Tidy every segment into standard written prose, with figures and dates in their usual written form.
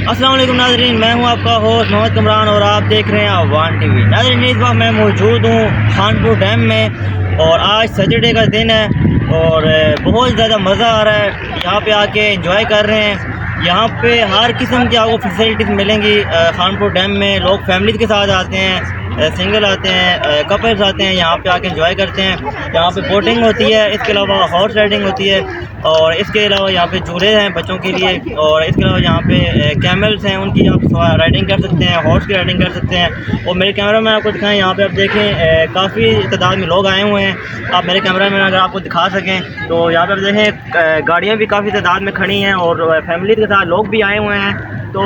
अस्सलाम वालेकुम नाज़रीन, मैं हूं आपका होस्ट मोहम्मद कमरान और आप देख रहे हैं अवान टीवी। नाज़रीन, इस वक्त मैं मौजूद हूं खानपुर डैम में और आज सैटरडे का दिन है और बहुत ज़्यादा मज़ा आ रहा है। यहाँ पे आके एंजॉय कर रहे हैं। यहाँ पे हर किस्म की आपको फैसिलिटीज़ मिलेंगी। खानपुर डैम में लोग फैमिली के साथ आते हैं, सिंगल आते हैं, कपल्स आते हैं, यहाँ पे आके एंजॉय करते हैं। यहाँ पे बोटिंग होती है, इसके अलावा हॉर्स राइडिंग होती है और इसके अलावा यहाँ पे झूले हैं बच्चों के लिए और इसके अलावा यहाँ पे कैमल्स हैं, उनकी आप राइडिंग कर सकते हैं, हॉर्स की राइडिंग कर सकते हैं। और मेरे कैमरा में आपको दिखाएं, यहाँ पे आप देखें काफ़ी तादाद में लोग आए हुए हैं। आप मेरे कैमरा में अगर आपको दिखा सकें तो यहाँ पे आप देखें गाड़ियाँ भी काफ़ी तादाद में खड़ी हैं और फैमिली के साथ लोग भी आए हुए हैं। तो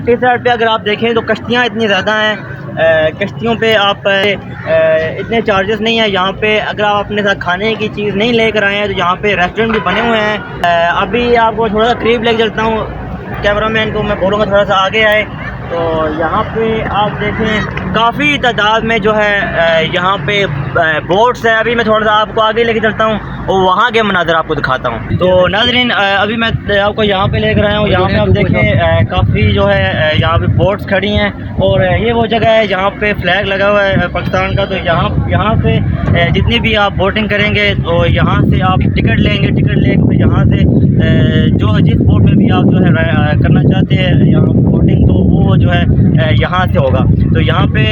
इस साइड पे अगर आप देखें तो कश्तियाँ इतनी ज़्यादा हैं। कश्तियों पे आप इतने चार्जेस नहीं है। यहाँ पे अगर आप अपने साथ खाने की चीज़ नहीं लेकर आए हैं तो यहाँ पे रेस्टोरेंट भी बने हुए हैं। अभी आपको थोड़ा सा करीब लेकर चलता हूँ, कैमरामैन को मैं बोलूँगा थोड़ा सा आगे आए। तो यहाँ पे आप देखें काफ़ी तादाद में जो है यहाँ पे बोट्स है। अभी मैं थोड़ा सा आपको आगे लेके चलता हूँ और वहाँ के मनाज़र आपको दिखाता हूँ। तो नाज़रीन, अभी मैं आपको यहाँ पे लेकर आया हूँ। यहाँ पे आप देखें काफ़ी जो है यहाँ पे बोट्स खड़ी हैं और ये वो जगह है जहाँ पे फ्लैग लगा हुआ है पाकिस्तान का। तो यहाँ से जितनी भी आप बोटिंग करेंगे तो यहाँ से आप टिकट लेंगे, टिकट लेकर यहाँ से जो जिस बोट में भी आप जो है करना चाहते हैं यहाँ बोटिंग, तो वो जो है यहाँ से होगा। तो यहाँ पे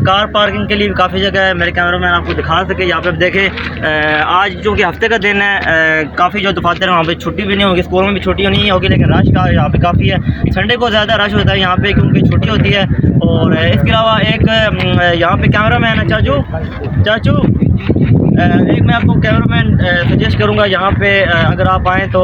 कार पार्किंग के लिए भी काफ़ी जगह है। मेरे कैमरा मैन आपको दिखा सके। यहाँ पे आप देखें आज जो कि हफ्ते का दिन है, काफ़ी जो दफातर वहाँ पे छुट्टी भी नहीं होगी, स्कूल में भी छुट्टी नहीं होगी, लेकिन रश का यहाँ पे काफ़ी है। संडे को ज़्यादा रश होता है यहाँ पे क्योंकि छुट्टी होती है। और इसके अलावा एक यहाँ पे कैमरा मैन है चाचू एक मैं आपको कैमरामैन सजेस्ट करूंगा, यहाँ पे अगर आप आएँ तो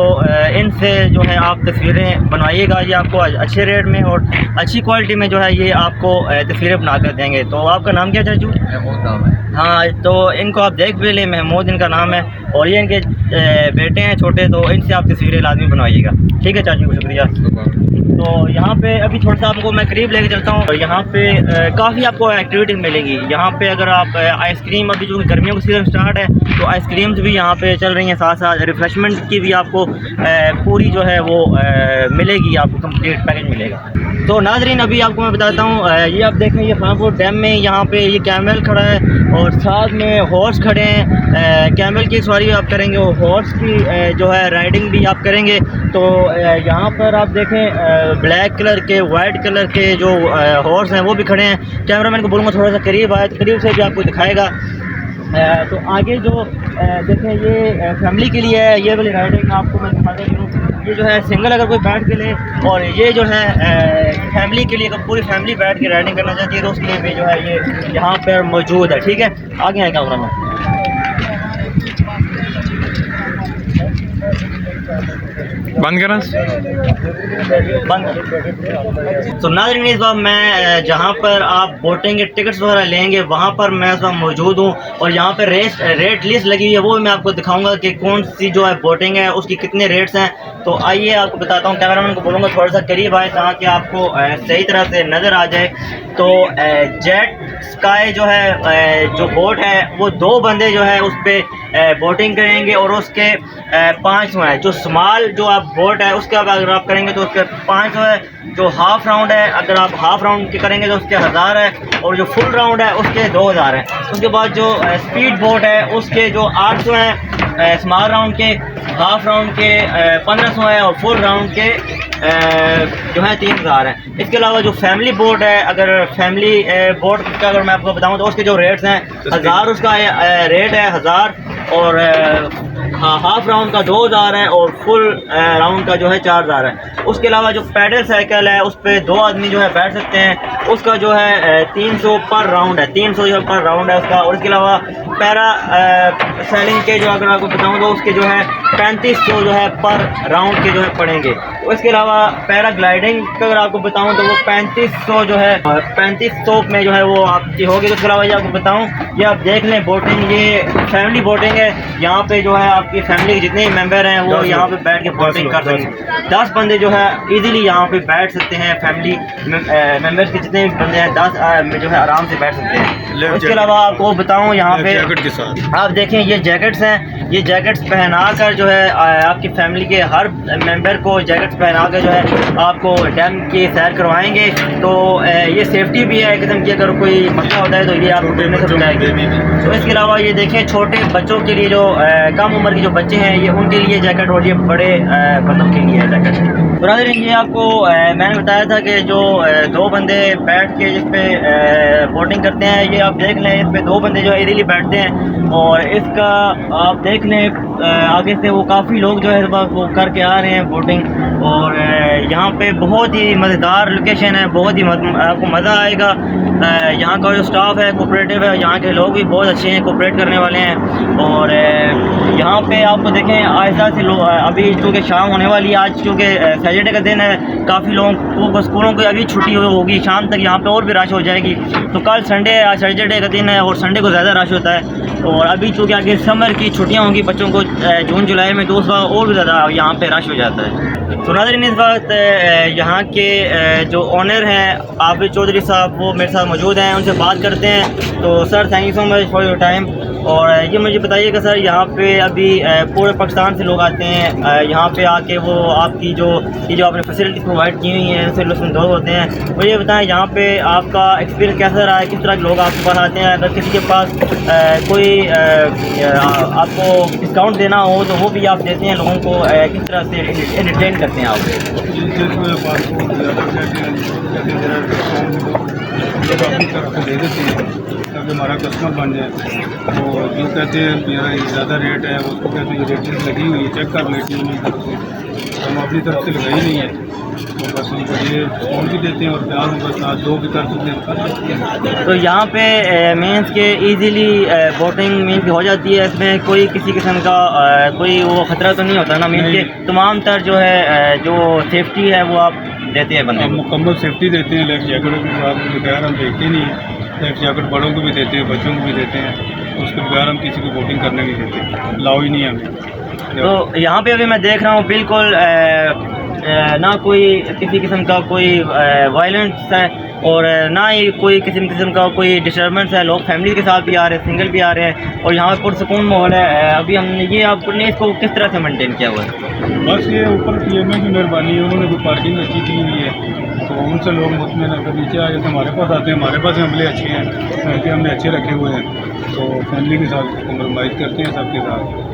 इनसे जो है आप तस्वीरें बनवाइएगा। ये आपको अच्छे रेट में और अच्छी क्वालिटी में जो है ये आपको तस्वीरें बना कर देंगे। तो आपका नाम क्या चाचू? महमूद नाम है। हाँ, तो इनको आप देख भी लें, महमूद इनका नाम है और ये इनके बेटे हैं छोटे, तो इनसे आप तस्वीरें लाजमी बनवाइएगा। ठीक है चाचू, शुक्रिया। तो यहाँ पे अभी थोड़ा सा आपको मैं करीब लेके चलता हूँ। यहाँ पे काफ़ी आपको एक्टिविटीज़ मिलेगी। यहाँ पे अगर आप आइसक्रीम, अभी जो गर्मियों का सीज़न स्टार्ट है तो आइसक्रीम्स भी यहाँ पे चल रही हैं, साथ साथ रिफ़्रेशमेंट की भी आपको पूरी जो है वो मिलेगी, आपको कंप्लीट पैकेज मिलेगा। तो नाज़रीन, अभी आपको मैं बताता हूँ, ये आप देखें ये खानपुर डैम में यहाँ पे ये कैमल खड़ा है और साथ में हॉर्स खड़े हैं। कैमल की सवारी आप करेंगे और हॉर्स की जो है राइडिंग भी आप करेंगे। तो यहाँ पर आप देखें ब्लैक कलर के, वाइट कलर के जो हॉर्स हैं वो भी खड़े हैं। कैमरामैन को बोलूँगा थोड़ा सा करीब आए तो करीब से भी आपको दिखाएगा। तो आगे जो देखें ये फैमिली के लिए है, ये वाली राइडिंग आपको मैं दिखा देता हूँ। ये जो है सिंगल अगर कोई बैठ के ले और ये जो है फैमिली के लिए, अगर पूरी फैमिली बैठ के राइडिंग करना चाहती है तो उसके लिए भी जो है ये यहाँ पर मौजूद है। ठीक है, आगे आए कैमरा में। बंद करना बंद। तो नाज़रीन, इस बार मैं जहाँ पर आप बोटिंग के टिकट्स वगैरह लेंगे वहाँ पर मैं इस बार मौजूद हूँ और यहाँ पर रेट लिस्ट लगी हुई है, वो मैं आपको दिखाऊंगा कि कौन सी जो है बोटिंग है उसकी कितने रेट्स हैं। तो आइए आपको बताता हूँ। कैमरामैन को बोलूँगा थोड़ा सा करीब आए ताकि आपको सही तरह से नज़र आ जाए। तो जेट स्काई जो है जो बोट है वो 2 बंदे जो है उस पर बोटिंग करेंगे और उसके 500 है। जो स्मॉल जो आप बोट है उसके अगर आप करेंगे तो उसके 500 है। जो हाफ राउंड है अगर आप हाफ राउंड के करेंगे तो उसके 1000 है और जो फुल राउंड है उसके 2000 है। उसके बाद जो स्पीड बोट है उसके जो 800 हैं स्मॉल राउंड के, हाफ राउंड के 1500 है और फुल राउंड के जो है 3000 है। इसके अलावा जो फैमिली बोट है, अगर फैमिली बोट का अगर मैं आपको बताऊं तो उसके जो रेट्स हैं 1000 उसका रेट है 1000 और हाफ राउंड का 2000 है और फुल राउंड का जो है 4000 है। उसके अलावा जो पैडल साइकिल है उस पर 2 आदमी जो है बैठ सकते हैं, उसका जो है 300 पर राउंड है, 300 जो पर राउंड है उसका। और इसके अलावा पैरा सेलिंग के जो अगर आपको बताऊं तो उसके जो है 3500 जो है पर राउंड के जो है पड़ेंगे। तो इसके अलावा पैरा ग्लाइडिंग का अगर आपको बताऊं तो वो 3500 जो है 3500 में जो है वो आपकी होगी। तो इसके अलावा ये आपको बताऊं, ये आप देख लें बोटिंग, ये फैमिली बोटिंग है। यहाँ पे जो है आपकी फैमिली के जितने मेंबर हैं वो यहाँ पे बैठ के बोटिंग कर सकते हैं। 10 बंदे जो है इजीली यहाँ पे बैठ सकते हैं। फैमिली मेंबर्स के जितने बंदे हैं 10 जो है आराम से बैठ सकते हैं। उसके अलावा आपको बताऊँ यहाँ पे आप देखें ये जैकेट्स हैं, ये जैकेट्स पहना कर जो है आपकी फैमिली के हर मेंबर को जैकेट्स पहना कर जो है आपको डैम की सैर करवाएंगे। तो ये सेफ्टी भी है किस्म की, अगर कोई मसला होता है तो ये आपको डरने से बचाएगी। तो इसके अलावा ये देखें छोटे बच्चों के लिए जो कम उम्र के जो बच्चे हैं ये उनके लिए जैकेट और ये बड़े बंदों के लिए जैकेट। तो नाज़रीन ये आपको मैंने बताया था कि जो 2 बंदे बैठ के जिस पे बोटिंग करते हैं ये आप देख लें, इस पे 2 बंदे जो है इजीली बैठते हैं। और इसका आप देख लें आगे से वो काफ़ी लोग जो है वो करके आ रहे हैं बोटिंग। और यहाँ पे बहुत ही मज़ेदार लोकेशन है, बहुत ही आपको मज़ा आएगा। यहाँ का जो स्टाफ है कोऑपरेटिव है, यहाँ के लोग भी बहुत अच्छे हैं, कोऑपरेट करने वाले हैं। और यहाँ पे आपको देखें आहिस्ता से लोग अभी चूँकि शाम होने वाली है, आज चूँकि सैटरडे का दिन है, काफ़ी लोगों को स्कूलों की अभी छुट्टी होगी, शाम तक यहाँ पे और भी रश हो जाएगी। तो कल संडे है, आज सैटरडे का दिन है और संडे को ज़्यादा रश होता है। और अभी चूँकि आगे समर की छुट्टियाँ होंगी बच्चों को जून जुलाई में, तो उस वक्त और भी ज़्यादा यहाँ पे रश हो जाता है। तो नाज़रीन इस वक्त यहाँ के जो ओनर हैं आबिद चौधरी साहब वो मेरे साथ मौजूद हैं, उनसे बात करते हैं। तो sir thank you so much for your time. और ये मुझे बताइएगा सर यहाँ पे अभी पूरे पाकिस्तान से लोग आते हैं यहाँ पे आके वो आपकी जो आपने फैसिलिटी प्रोवाइड की हुई हैं उनसे लुत्फ़अंदोज़ होते हैं। तो ये बताएं यहाँ पे आपका एक्सपीरियंस कैसा रहा है, किस तरह के लोग आपके पास आते हैं? अगर किसी के पास कोई आपको डिस्काउंट देना हो तो वो भी आप देते हैं लोगों को, किस तरह से एंटरटेन करते हैं आप? दे देते हैं ताकि हमारा कस्टमर बन जाए। तो जो कहते हैं मेरा ज़्यादा रेट है, उसको कहते हैं रेटिंग लगी हुई है, चेक कर लेती है उनकी तरफ से, हम अपनी तरफ से लगाई नहीं है। तो बस उनको ये फोन भी देते हैं और प्यार बस आज 2 भी कर सकते हैं। तो यहाँ पे मीन्स के ईज़िली बोटिंग मीन्स हो जाती है, इसमें कोई किसी किस्म का कोई वो ख़तरा तो नहीं होता ना? मीन्स के तमाम तर जो है जो सेफ्टी है वो आप देते हैं बंदे? हम मुकम्मल सेफ्टी देते हैं, लाइफ जैकेट के साथ बगैर हम देखते नहीं हैं। लाइफ जैकेट बड़ों को भी देते हैं, बच्चों को भी देते हैं, उसके बगैर हम किसी को बोटिंग करने नहीं देते, लाओ ही नहीं हमें। तो यहाँ पे अभी मैं देख रहा हूँ बिल्कुल ना कोई किसी किस्म का कोई वायलेंस है और ना ही कोई किस्म का कोई डिस्टर्बेंस है। लोग फैमिली के साथ भी आ रहे हैं, सिंगल भी आ रहे हैं और यहाँ पर पुरसकून माहौल है। अभी हमने ये आपने इसको किस तरह से मेंटेन किया हुआ है? बस ये ऊपर PMA की मेहरबानी है, उन्होंने कोई पार्किंग अच्छी की हुई है तो उनसे लोग मुतमईन अगर नीचे आ जाते हमारे पास आते हैं, हमारे पास अमले अच्छे हैं कि हमने अच्छे रखे हुए हैं। तो फैमिली के साथ कम्प्रोमाइज़ करते हैं सबके साथ,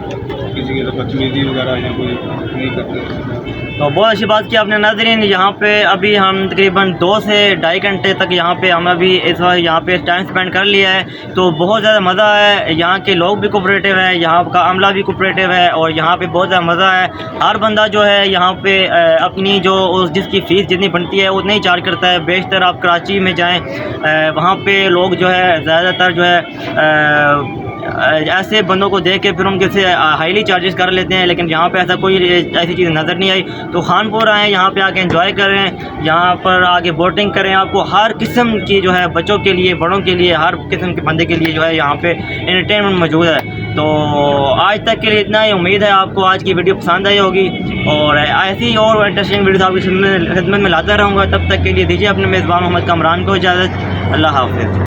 किसी की बदतमीजी वगैरह या कोई नहीं करते। तो बहुत अच्छी बात की आपने। नाज़रीन यहाँ पे अभी हम तकरीबन 2 से ढाई घंटे तक यहाँ पे हम अभी इस वक्त यहाँ पे टाइम स्पेंड कर लिया है। तो बहुत ज़्यादा मज़ा है, यहाँ के लोग भी कोऑपरेटिव हैं, यहाँ का अमला भी कोऑपरेटिव है और यहाँ पे बहुत ज़्यादा मज़ा है। हर बंदा जो है यहाँ पे अपनी जो जिसकी फ़ीस जितनी बनती है उतनी ही चार्ज करता है। बेशतर आप कराची में जाएँ वहाँ पर लोग जो है ज़्यादातर जो है ऐसे बंदों को देख के फिर उनके से हाईली चार्जेस कर लेते हैं, लेकिन यहाँ पे ऐसा कोई ऐसी चीज़ नज़र नहीं आई। तो खानपुर आएँ, यहाँ पे आके एंजॉय करें, यहाँ पर आके बोटिंग करें। आपको हर किस्म की जो है बच्चों के लिए बड़ों के लिए हर किस्म के बंदे के लिए जो है यहाँ पे एंटरटेनमेंट मौजूद है। तो आज तक के लिए इतना ही। उम्मीद है आपको आज की वीडियो पसंद आई होगी और ऐसी और इंटरेस्टिंग वीडियो आपकी खिदमत में लाता रहूँगा। तब तक के लिए दीजिए अपने मेज़बान मोहम्मद कामरान को इजाज़त। अल्लाह हाफ़िज़।